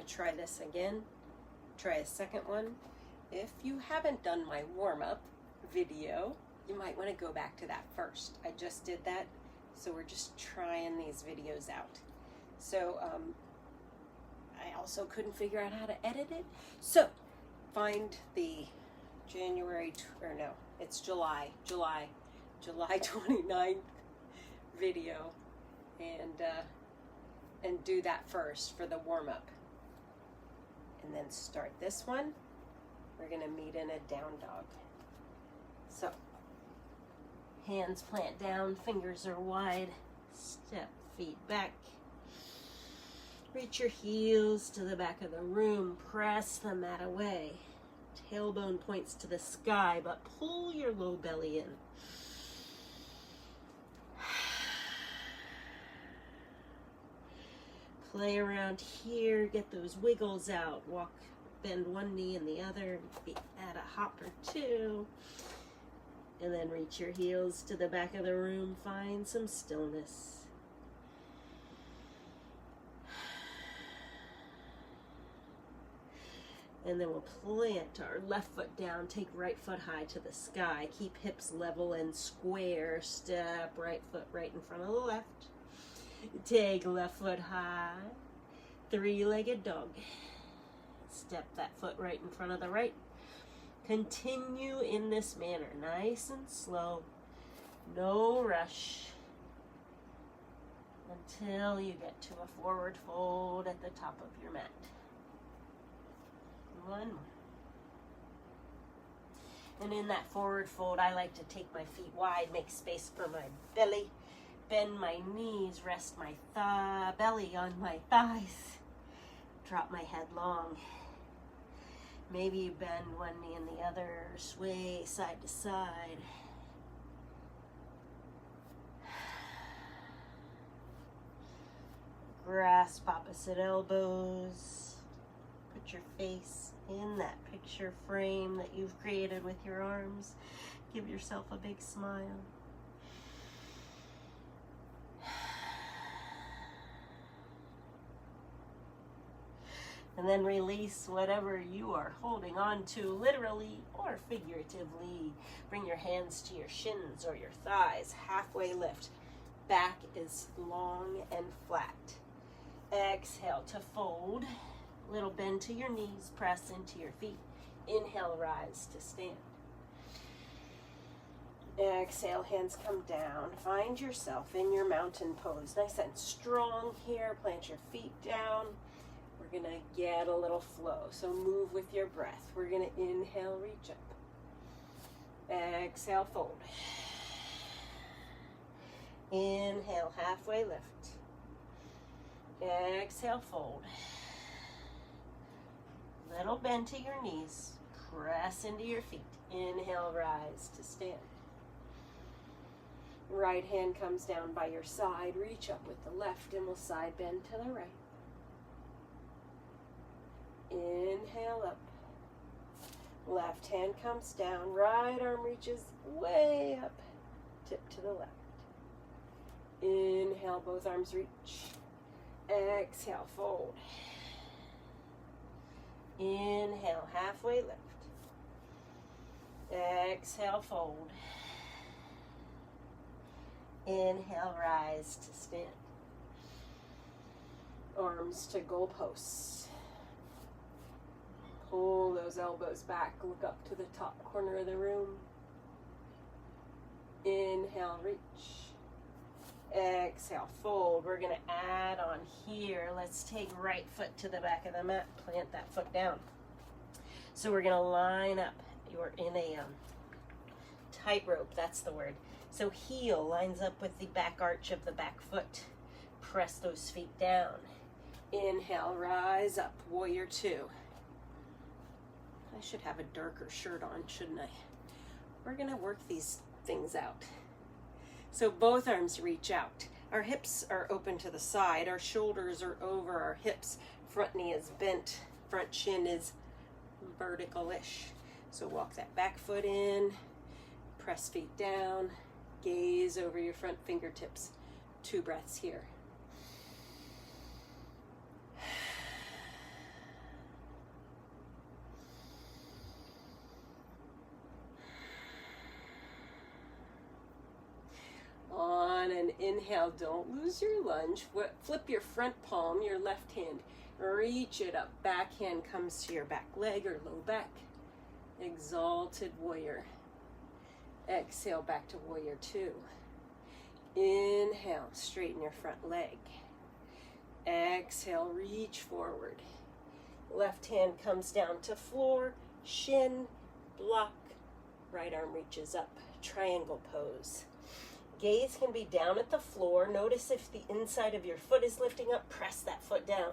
to try this again. Try a second one. If you haven't done my warm-up video, you might want to go back to that first. I just did that, so we're just trying these videos out. So I also couldn't figure out how to edit it. So find the July 29th video and do that first for the warm-up. And then start this one. We're gonna meet in a down dog. So, hands plant down, fingers are wide, step feet back. Reach your heels to the back of the room, press the mat away. Tailbone points to the sky, but pull your low belly in. Play around here, get those wiggles out. Walk, bend one knee and the other, add a hop or two. And then reach your heels to the back of the room, find some stillness. And then we'll plant our left foot down, take right foot high to the sky. Keep hips level and square. Step right foot right in front of the left. Take left foot high. Three-legged dog. Step that foot right in front of the right. Continue in this manner, nice and slow. No rush. Until you get to a forward fold at the top of your mat. One more. And in that forward fold, I like to take my feet wide, make space for my belly, bend my knees, rest my belly on my thighs, drop my head long. Maybe you bend one knee and the other, sway side to side. Grasp opposite elbows. Put your face in that picture frame that you've created with your arms. Give yourself a big smile. And then release whatever you are holding on to, literally or figuratively. Bring your hands to your shins or your thighs. Halfway lift. Back is long and flat. Exhale to fold. Little bend to your knees, press into your feet. Inhale, rise to stand. Exhale, hands come down. Find yourself in your mountain pose. Nice and strong here. Plant your feet down. We're gonna get a little flow. So move with your breath. We're gonna inhale, reach up. Exhale, fold. Inhale, halfway lift. Exhale, fold. Little bend to your knees. Press into your feet. Inhale, rise to stand. Right hand comes down by your side. Reach up with the left and we'll side bend to the right. Inhale up. Left hand comes down. Right arm reaches way up. Tip to the left. Inhale, both arms reach. Exhale, fold. Inhale, halfway lift. Exhale, fold. Inhale, rise to stand. Arms to goalposts. Pull those elbows back. Look up to the top corner of the room. Inhale, reach. Exhale, fold. We're going to add on here. Let's take right foot to the back of the mat. Plant that foot down. So we're going to line up. You're in a tightrope, that's the word. So heel lines up with the back arch of the back foot. Press those feet down. Inhale, rise up, warrior two. I should have a darker shirt on, shouldn't I? We're going to work these things out. So both arms reach out. Our hips are open to the side. Our shoulders are over our hips. Front knee is bent. Front shin is vertical-ish. So walk that back foot in. Press feet down. Gaze over your front fingertips. 2 breaths here. Inhale, don't lose your lunge. Flip your front palm, your left hand. Reach it up. Back hand comes to your back leg or low back. Exalted warrior. Exhale, back to warrior two. Inhale, straighten your front leg. Exhale, reach forward. Left hand comes down to floor, shin, block. Right arm reaches up. Triangle pose. Gaze can be down at the floor. Notice if the inside of your foot is lifting up, press that foot down.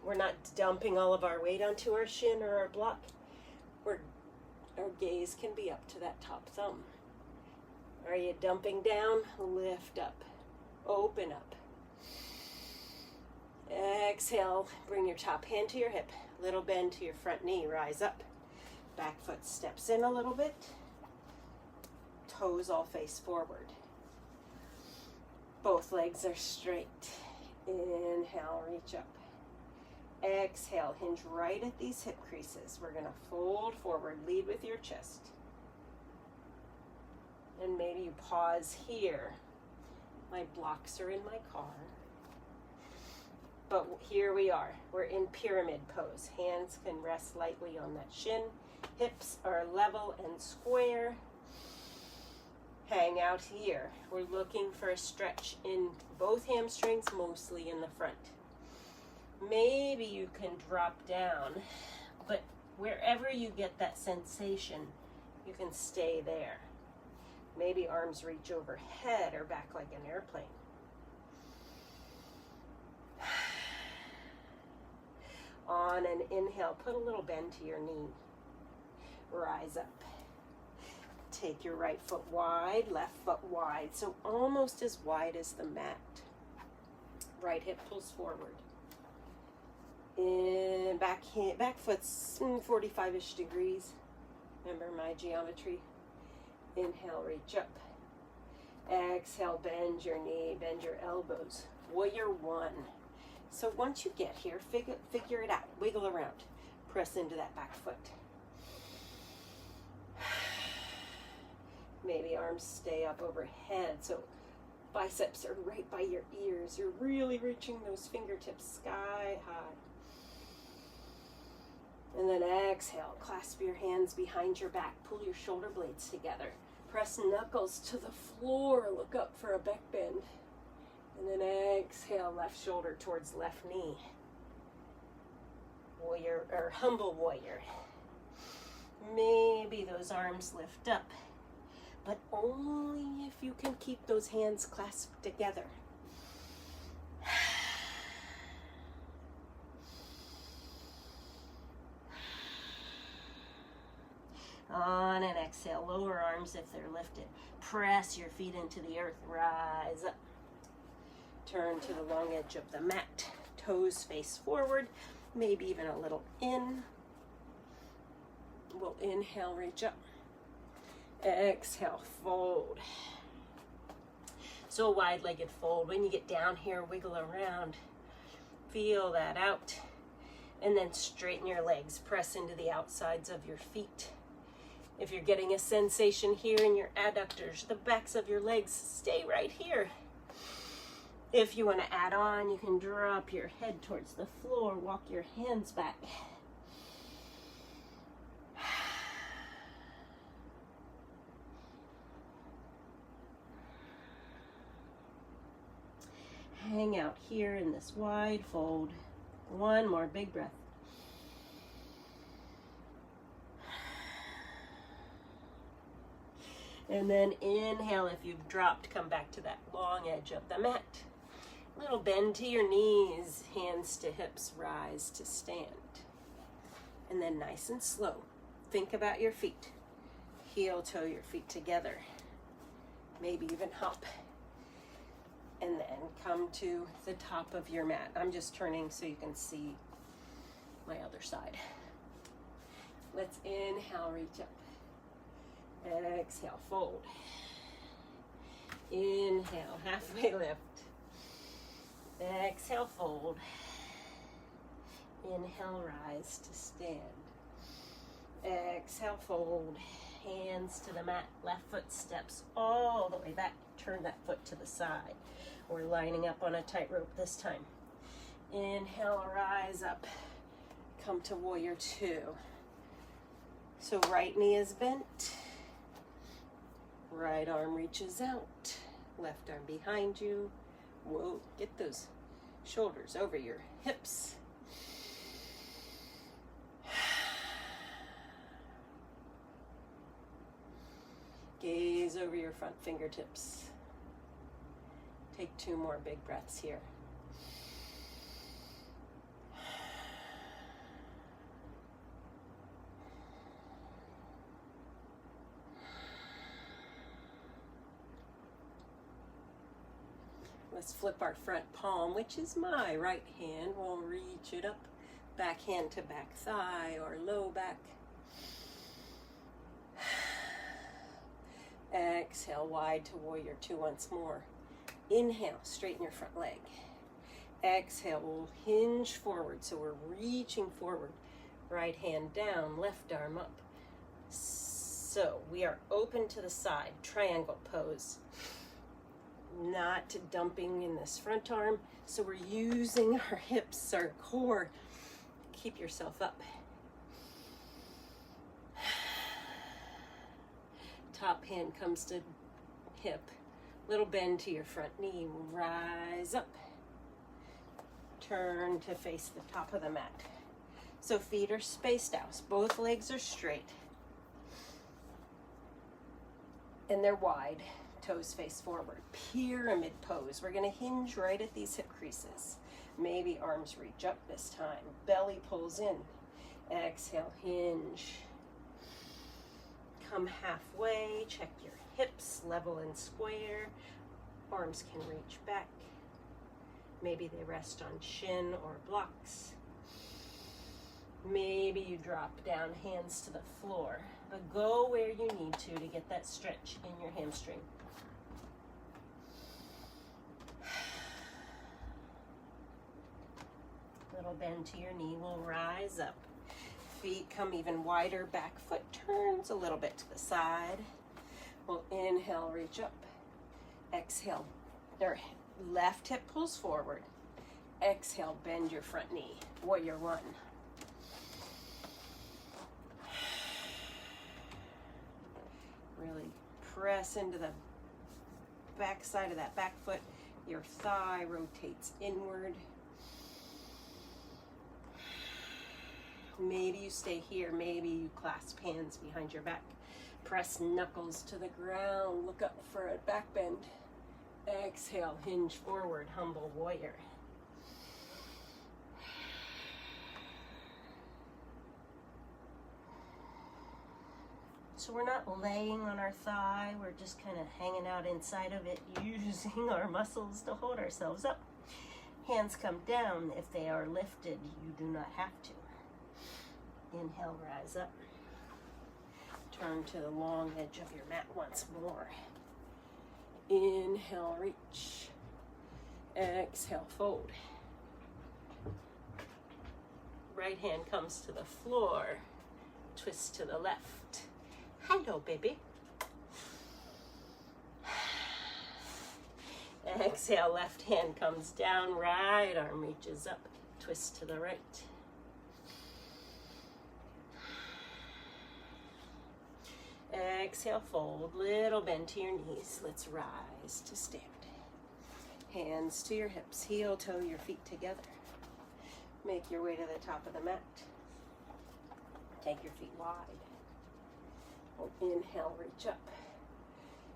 We're not dumping all of our weight onto our shin or our block. Our gaze can be up to that top thumb. Are you dumping down? Lift up. Open up. Exhale, bring your top hand to your hip. Little bend to your front knee, rise up. Back foot steps in a little bit. Toes all face forward. Both legs are straight. Inhale, reach up. Exhale, hinge right at these hip creases. We're gonna fold forward, lead with your chest. And maybe you pause here. My blocks are in my car. But here we are. We're in pyramid pose. Hands can rest lightly on that shin. Hips are level and square. Hang out here. We're looking for a stretch in both hamstrings, mostly in the front. Maybe you can drop down, but wherever you get that sensation, you can stay there. Maybe arms reach overhead or back like an airplane. On an inhale, put a little bend to your knee. Rise up. Take your right foot wide, left foot wide. So almost as wide as the mat. Right hip pulls forward. In back foot's 45-ish degrees. Remember my geometry. Inhale, reach up. Exhale, bend your knee, bend your elbows. Warrior one. So once you get here, figure it out. Wiggle around. Press into that back foot. Maybe arms stay up overhead. So biceps are right by your ears. You're really reaching those fingertips sky high. And then exhale. Clasp your hands behind your back. Pull your shoulder blades together. Press knuckles to the floor. Look up for a back bend. And then exhale, left shoulder towards left knee. Warrior, or humble warrior. Maybe those arms lift up, but only if you can keep those hands clasped together. On an exhale, lower arms if they're lifted. Press your feet into the earth, rise up. Turn to the long edge of the mat. Toes face forward, maybe even a little in. We'll inhale, reach up. Exhale, fold. So a wide-legged fold. When you get down here, wiggle around. Feel that out. And then straighten your legs. Press into the outsides of your feet. If you're getting a sensation here in your adductors, the backs of your legs, stay right here. If you want to add on, you can drop your head towards the floor, walk your hands back. Hang out here in this wide fold. One more big breath. And then inhale, if you've dropped, come back to that long edge of the mat. Little bend to your knees, hands to hips, rise to stand. And then nice and slow, think about your feet. Heel toe your feet together. Maybe even hop. And then come to the top of your mat. I'm just turning so you can see my other side. Let's inhale, reach up. Exhale, fold. Inhale, halfway lift. Exhale, fold. Inhale, rise to stand. Exhale, fold. hands to the mat, left foot steps all the way back, turn that foot to the side. We're lining up on a tightrope this time. Inhale, rise up, come to warrior two. So right knee is bent, right arm reaches out, left arm behind you. Whoa, get those shoulders over your hips. Gaze over your front fingertips. Take 2 more big breaths here. Let's flip our front palm, which is my right hand. We'll reach it up, back hand to back thigh or low back. Exhale, wide to warrior two once more. Inhale, straighten your front leg. Exhale, we'll hinge forward, so we're reaching forward. Right hand down, left arm up. So we are open to the side, triangle pose. Not dumping in this front arm, so we're using our hips, our core. Keep yourself up. Top hand comes to hip. Little bend to your front knee. Rise up. Turn to face the top of the mat. So feet are spaced out. Both legs are straight. And they're wide. Toes face forward. Pyramid pose. We're going to hinge right at these hip creases. Maybe arms reach up this time. Belly pulls in. Exhale, hinge. Come halfway, check your hips, level and square. Arms can reach back. Maybe they rest on shin or blocks. Maybe you drop down, hands to the floor. But go where you need to get that stretch in your hamstring. Little bend to your knee, will rise up. Feet come even wider, back foot turns a little bit to the side. We'll inhale, reach up. Exhale, their left hip pulls forward. Exhale, bend your front knee. Warrior one. Really press into the back side of that back foot. Your thigh rotates inward. Maybe you stay here, maybe you clasp hands behind your back. Press knuckles to the ground, look up for a back bend. Exhale, hinge forward, humble warrior. So we're not laying on our thigh, we're just kind of hanging out inside of it, using our muscles to hold ourselves up. Hands come down. If they are lifted, you do not have to. Inhale, rise up. Turn to the long edge of your mat once more. Inhale, reach. Exhale, fold. Right hand comes to the floor. Twist to the left. Hello, baby. Exhale, left hand comes down. Right arm reaches up. Twist to the right. Exhale, fold, little bend to your knees. Let's rise to stand. Hands to your hips, heel, toe, your feet together. Make your way to the top of the mat. Take your feet wide. Inhale, reach up.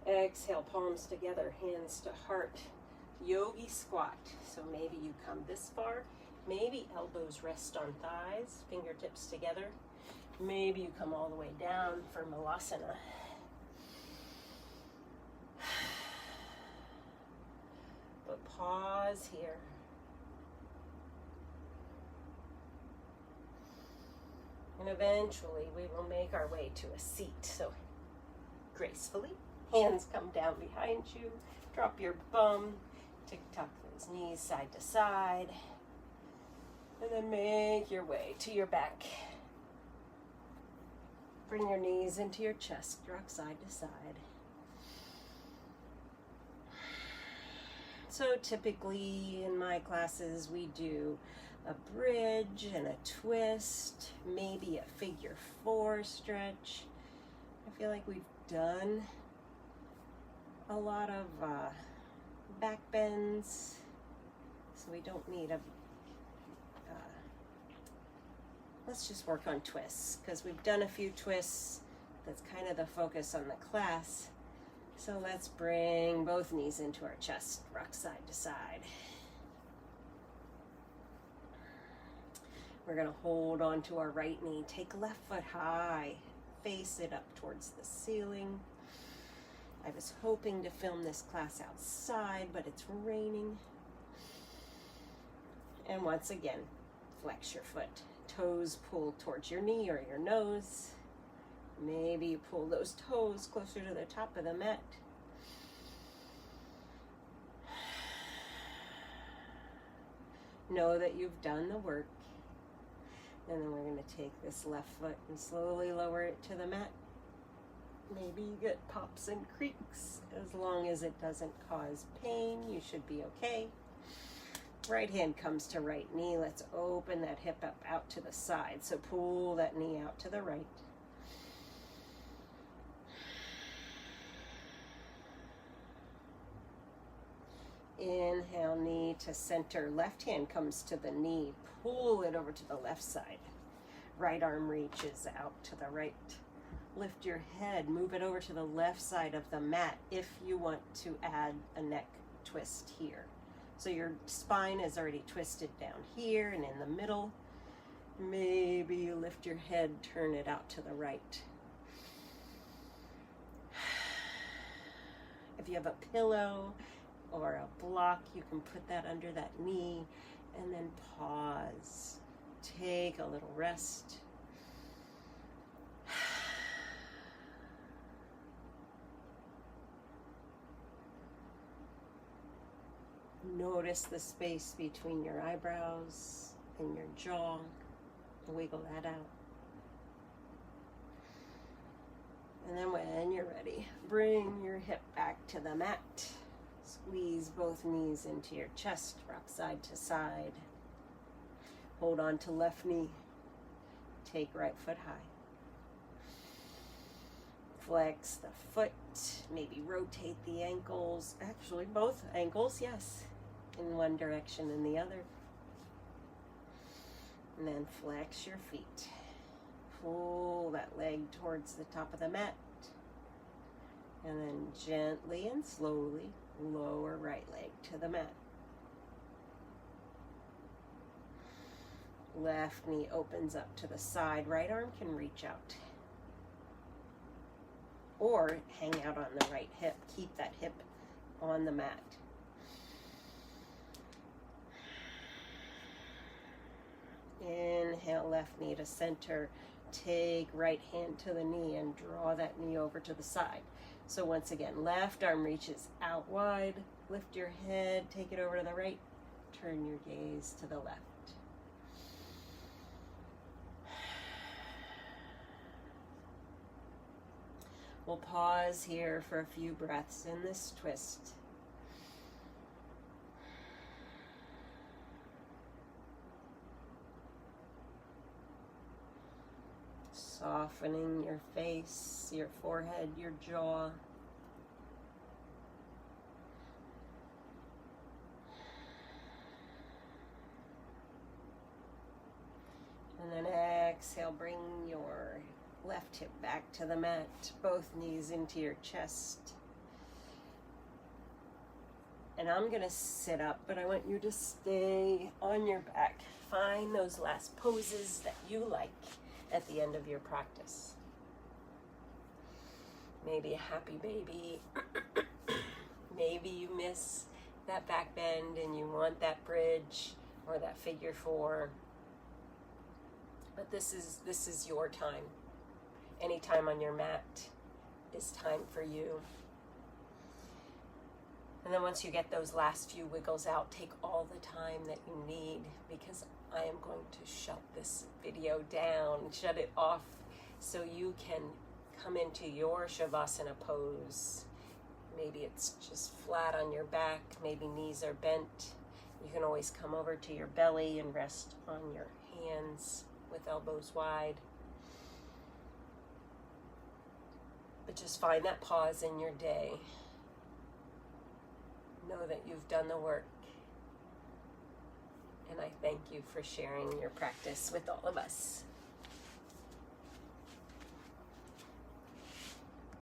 Exhale, palms together, hands to heart. Yogi squat. So maybe you come this far. Maybe elbows rest on thighs, fingertips together. Maybe you come all the way down for Malasana. But pause here. And eventually we will make our way to a seat. So gracefully, hands come down behind you. Drop your bum. Tuck those knees side to side. And then make your way to your back. Bring your knees into your chest, rock side to side. So typically in my classes we do a bridge and a twist, maybe a figure 4 stretch. I feel like we've done a lot of back bends, so we don't need a let's just work on twists, because we've done a few twists. That's kind of the focus on the class. So let's bring both knees into our chest, rock side to side. We're gonna hold on to our right knee, take left foot high, face it up towards the ceiling. I was hoping to film this class outside, but it's raining. And once again, flex your foot. Toes pull towards your knee or your nose. Maybe you pull those toes closer to the top of the mat. Know that you've done the work. And then we're going to take this left foot and slowly lower it to the mat. Maybe you get pops and creaks. As long as it doesn't cause pain, you should be okay. Right hand comes to right knee. Let's open that hip up out to the side. So pull that knee out to the right. Inhale, knee to center. Left hand comes to the knee. Pull it over to the left side. Right arm reaches out to the right. Lift your head. Move it over to the left side of the mat if you want to add a neck twist here. So your spine is already twisted down here and in the middle. Maybe you lift your head, turn it out to the right. If you have a pillow or a block, you can put that under that knee and then pause. Take a little rest. Notice the space between your eyebrows and your jaw. Wiggle that out. And then when you're ready, bring your hip back to the mat. Squeeze both knees into your chest, rock side to side. Hold on to left knee. Take right foot high. Flex the foot, maybe rotate the ankles. Actually, both ankles, yes. In one direction and the other. And then flex your feet. Pull that leg towards the top of the mat. And then gently and slowly lower right leg to the mat. Left knee opens up to the side. Right arm can reach out. Or hang out on the right hip. Keep that hip on the mat. Inhale, left knee to center. Take right hand to the knee and draw that knee over to the side. So once again, left arm reaches out wide. Lift your head, take it over to the right. Turn your gaze to the left. We'll pause here for a few breaths in this twist. Softening your face, your forehead, your jaw. And then exhale, bring your left hip back to the mat, both knees into your chest. And I'm going to sit up, but I want you to stay on your back. Find those last poses that you like at the end of your practice. Maybe a happy baby. Maybe you miss that back bend and you want that bridge or that figure 4. But this is your time. Any time on your mat is time for you. And then once you get those last few wiggles out, take all the time that you need, because I am going to shut this video down, shut it off so you can come into your Shavasana pose. Maybe it's just flat on your back, maybe knees are bent. You can always come over to your belly and rest on your hands with elbows wide. But just find that pause in your day. Know that you've done the work. And I thank you for sharing your practice with all of us.